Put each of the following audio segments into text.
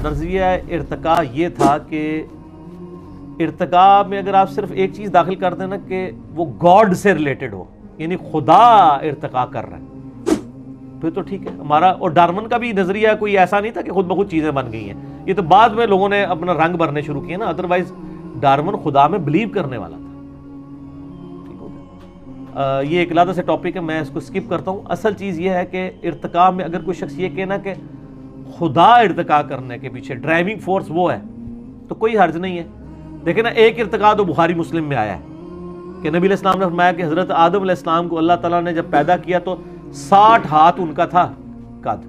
نظریہ ارتقاء یہ تھا کہ ارتقاء میں اگر آپ صرف ایک چیز داخل کر دیں نا کہ وہ گاڈ سے ریلیٹڈ ہو، یعنی خدا ارتقاء کر رہا ہے، پھر تو ٹھیک ہے ہمارا۔ اور ڈارون کا بھی نظریہ کوئی ایسا نہیں تھا کہ خود بخود چیزیں بن گئی ہیں، یہ تو بعد میں لوگوں نے اپنا رنگ بھرنے شروع کیے نا، ادروائز ڈارون خدا میں بلیو کرنے والا تھا۔ ٹھیک ہو گیا، یہ ایک علیحدہ سے ٹاپک ہے، میں اس کو سکپ کرتا ہوں۔ اصل چیز یہ ہے کہ ارتقاء میں اگر کوئی شخص یہ کہنا کہ خدا ارتقاء کرنے کے پیچھے ڈرائیونگ فورس وہ ہے تو کوئی حرج نہیں ہے۔ دیکھیں نا، ایک ارتقاء تو بخاری مسلم میں آیا ہے کہ نبی علیہ السلام نے فرمایا کہ حضرت آدم علیہ السلام کو اللہ تعالیٰ نے جب پیدا کیا تو 60 ہاتھ ان کا تھا قد،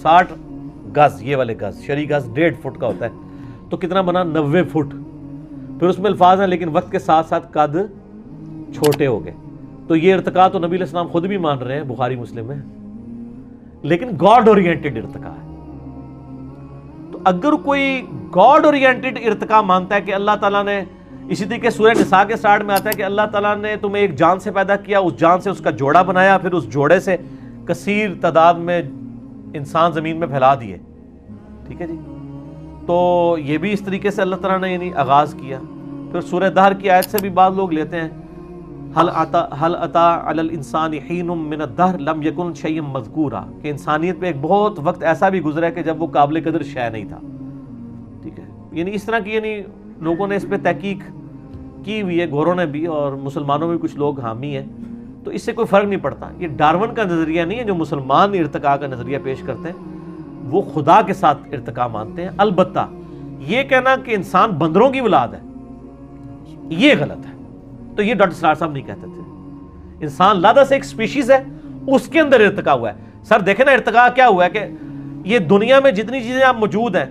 60 گز، یہ والے گز، شرعی گز 1.5 فٹ کا ہوتا ہے، تو کتنا بنا 90 فٹ۔ پھر اس میں الفاظ ہیں لیکن وقت کے ساتھ ساتھ قد چھوٹے ہو گئے، تو یہ ارتقاء تو نبی علیہ السلام خود بھی مان رہے ہیں، بخاری مسلم میں، لیکن گاڈ اورینٹڈ ارتقاء ہے۔ تو اگر کوئی گاڈ اورینٹڈ ارتقاء مانتا ہے کہ اللہ تعالیٰ نے، اسی طریقے سورہ نساء کے سٹارٹ میں آتا ہے کہ اللہ تعالیٰ نے تمہیں ایک جان سے پیدا کیا، اس جان سے اس کا جوڑا بنایا، پھر اس جوڑے سے کثیر تعداد میں انسان زمین میں پھیلا دیے، ٹھیک ہے جی، تو یہ بھی اس طریقے سے اللہ تعالیٰ نے یعنی آغاز کیا۔ پھر سورہ دہر کی آیت سے بھی بعض لوگ لیتے ہیں حل اتا علی الانسان حین من الدہر لم یکن شیئا مذکورا، کہ انسانیت پہ ایک بہت وقت ایسا بھی گزرا ہے کہ جب وہ قابل قدر شے نہیں تھا، ٹھیک ہے، یعنی اس طرح کی یعنی لوگوں نے اس پہ تحقیق کی ہوئی ہے، گوروں نے بھی، اور مسلمانوں میں کچھ لوگ حامی ہیں، تو اس سے کوئی فرق نہیں پڑتا۔ یہ ڈارون کا نظریہ نہیں ہے جو مسلمان ارتقاء کا نظریہ پیش کرتے ہیں، وہ خدا کے ساتھ ارتقاء مانتے ہیں۔ البتہ یہ کہنا کہ انسان بندروں کی اولاد ہے، یہ غلط ہے، تو یہ ڈاکٹر سرار صاحب نہیں کہتے تھے۔ انسان لادہ سے ایک سپیشیز ہے، اس کے اندر ارتقاء ہوا ہے۔ سر دیکھیں نا ارتقاء کیا ہوا ہے کہ یہ دنیا میں جتنی چیزیں اب موجود ہیں،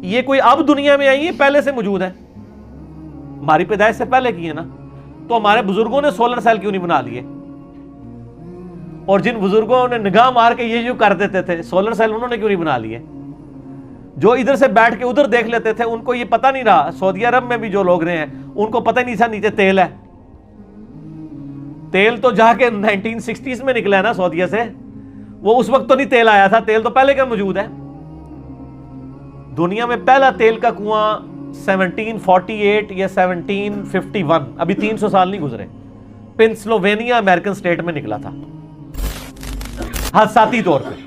یہ کوئی اب دنیا میں آئی ہیں، پہلے سے موجود ہیں، ہماری پیدائش سے پہلے کی ہے نا، تو ہمارے بزرگوں نے سولر سیل کیوں نہیں بنا لیے؟ اور جن بزرگوں نے نگاہ مار کے یہ جو کر دیتے تھے سولر سیل، انہوں نے کیوں نہیں بنا لیے؟ جو ادھر سے بیٹھ کے ادھر دیکھ لیتے تھے، ان کو یہ پتہ نہیں رہا، سعودی عرب میں بھی جو لوگ رہے ہیں ان کو پتہ نہیں تھا نیچے تیل ہے۔ تیل تو جا کے 1960s میں نکلا ہے نا سعودیہ سے، وہ اس وقت تو نہیں تیل آیا تھا، تیل تو پہلے کا موجود ہے۔ دنیا میں پہلا تیل کا کنواں 1748 یا 1751، ابھی 300 سال نہیں گزرے، پنسلوینیا امریکن اسٹیٹ میں نکلا تھا حادثاتی طور پہ۔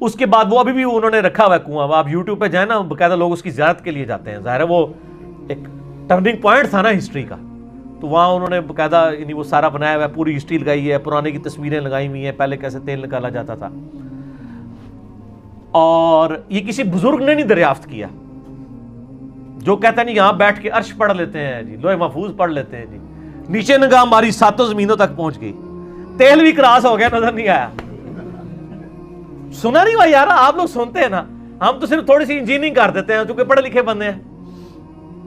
اس کے بعد وہ ابھی بھی انہوں نے رکھا ہوا ہے کنواں، آپ یوٹیوب پہ جائیں نا، باقاعدہ لوگ اس کی زیارت کے لیے جاتے ہیں، ظاہر ہے وہ ایک ٹرننگ پوائنٹ تھا نا ہسٹری کا، تو وہاں انہوں نے باقاعدہ یعنی وہ سارا بنایا ہوا ہے، پوری ہسٹری لگائی ہے، پرانے کی تصویریں لگائی ہوئی ہیں، پہلے کیسے تیل نکالا جاتا تھا، اور یہ کسی بزرگ نے نہیں دریافت کیا۔ جو کہتا نہیں یہاں بیٹھ کے عرش پڑھ لیتے ہیں جی، لوح محفوظ پڑھ لیتے ہیں جی، نیچے نگاہ ہماری 7 زمینوں تک پہنچ گئی، تیل بھی کراس ہو گیا، نظر نہیں آیا۔ سنا نہیں ہوا یار، آپ لوگ سنتے ہیں نا، ہم تو صرف تھوڑی سی انجینئرنگ کر دیتے ہیں چونکہ پڑھے لکھے بندے ہیں،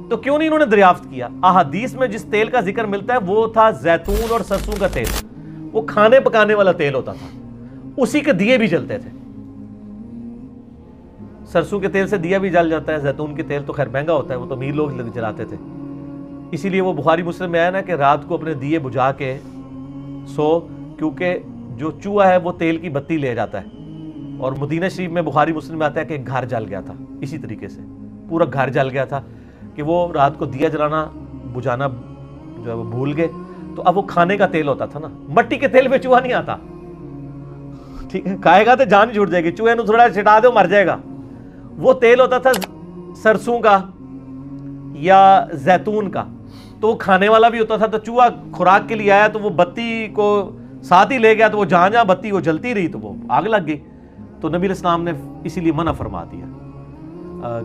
تو کیوں نہیں انہوں نے دریافت کیا؟ احادیث میں جس تیل کا ذکر ملتا ہے وہ تھا زیتون اور سرسوں کا تیل، وہ کھانے پکانے والا تیل ہوتا تھا، اسی کے دیے بھی جلتے تھے۔ سرسوں کے تیل سے دیا بھی جل جاتا ہے، زیتون کے تیل تو خیر مہنگا ہوتا ہے، وہ تو امیر لوگ جلاتے تھے، اسی لیے وہ بخاری مسلم میں آیا نا کہ رات کو اپنے دیے بجھا کے سو، کیونکہ جو چوہا ہے وہ تیل کی بتی لے جاتا ہے۔ اور مدینہ شریف میں بخاری مسلم میں آتا ہے کہ گھر جل گیا تھا، اسی طریقے سے پورا گھر جل گیا تھا کہ وہ رات کو دیا جلانا بجھانا جو ہے وہ بھول گئے، تو اب وہ کھانے کا تیل ہوتا تھا نا، مٹی کے تیل پہ چوہا نہیں آتا، ٹھیک ہے، کھائے گا تو جان چھوٹ جائے گی، چوہے نو تھوڑا چھٹا دے مر جائے گا۔ وہ تیل ہوتا تھا سرسوں کا یا زیتون کا، تو وہ کھانے والا بھی ہوتا تھا، تو چوہا خوراک کے لیے آیا تو وہ بتی کو ساتھ ہی لے گیا، تو وہ جہاں جہاں بتی وہ جلتی رہی تو وہ آگ لگ گئی، تو نبی علیہ السلام نے اسی لیے منع فرما دیا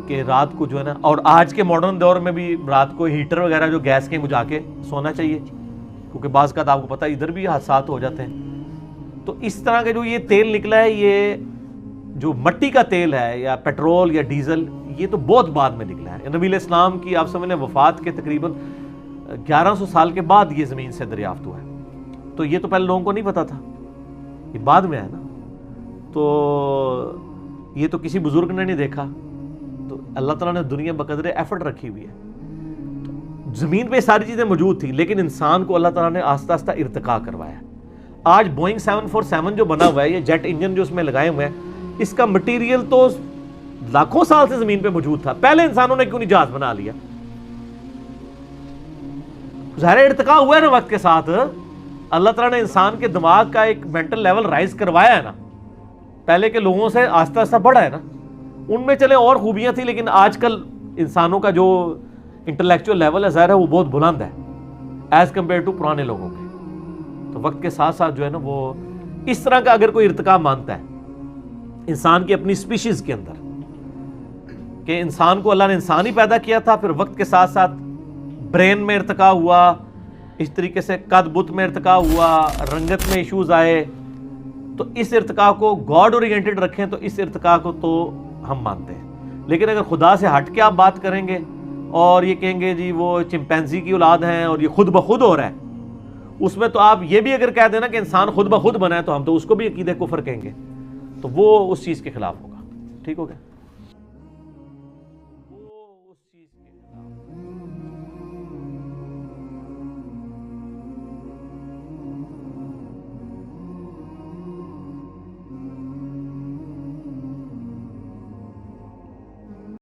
کہ رات کو جو ہے نا، اور آج کے ماڈرن دور میں بھی رات کو ہیٹر وغیرہ جو گیس کے بجھا کے سونا چاہیے، کیونکہ بعض کا آپ کو پتہ ادھر بھی حادثات ہو جاتے ہیں۔ تو اس طرح کے جو یہ تیل نکلا ہے، یہ جو مٹی کا تیل ہے یا پیٹرول یا ڈیزل، یہ تو بہت بعد میں نکلا ہے۔ نبی علیہ السلام کی آپ سمجھ لیں وفات کے تقریباً 1100 سال کے بعد یہ زمین سے دریافت ہوا ہے، تو یہ تو پہلے لوگوں کو نہیں پتا تھا، یہ بعد میں ہے نا، تو یہ تو کسی بزرگ نے نہیں دیکھا، تو اللہ تعالیٰ نے دنیا بقدر ایفرٹ رکھی ہوئی ہے، تو زمین پہ ساری چیزیں موجود تھیں، لیکن انسان کو اللہ تعالیٰ نے آہستہ آہستہ ارتقاء کروایا۔ آج بوئنگ 747 جو بنا ہوا ہے، یہ جیٹ انجن جو اس میں لگائے ہوئے ہیں، اس کا مٹیریل تو لاکھوں سال سے زمین پہ موجود تھا، پہلے انسانوں نے کیوں نہیں جہاز بنا لیا؟ ظاہر ارتقا ہوا ہے نا وقت کے ساتھ، اللہ تعالیٰ نے انسان کے دماغ کا ایک مینٹل لیول رائز کروایا ہے نا، پہلے کے لوگوں سے آہستہ آہستہ بڑھا ہے نا، ان میں چلے اور خوبیاں تھیں، لیکن آج کل انسانوں کا جو انٹلیکچوئل لیول ہے ظاہر ہے وہ بہت بلند ہے ایز کمپیئر ٹو پرانے لوگوں کے. تو وقت کے ساتھ ساتھ جو ہے نا وہ اس طرح کا اگر کوئی ارتقا مانتا ہے انسان کی اپنی اسپیشیز کے اندر کہ انسان کو اللہ نے انسان ہی پیدا کیا تھا، پھر وقت کے ساتھ ساتھ برین میں ارتقا ہوا، اس طریقے سے قد بت میں ارتقا ہوا، رنگت میں ایشوز آئے، تو اس ارتقا کو گاڈ اورینٹڈ رکھیں تو اس ارتقا کو تو ہم مانتے ہیں. لیکن اگر خدا سے ہٹ کے آپ بات کریں گے اور یہ کہیں گے جی وہ چمپینزی کی اولاد ہیں اور یہ خود بخود ہو رہا ہے، اس میں تو آپ یہ بھی اگر کہہ دینا کہ انسان خود بخود بنا ہے تو ہم تو اس کو بھی عقیدہ کفر کہیں گے، تو وہ اس چیز کے خلاف ہوگا. ٹھیک ہو گیا؟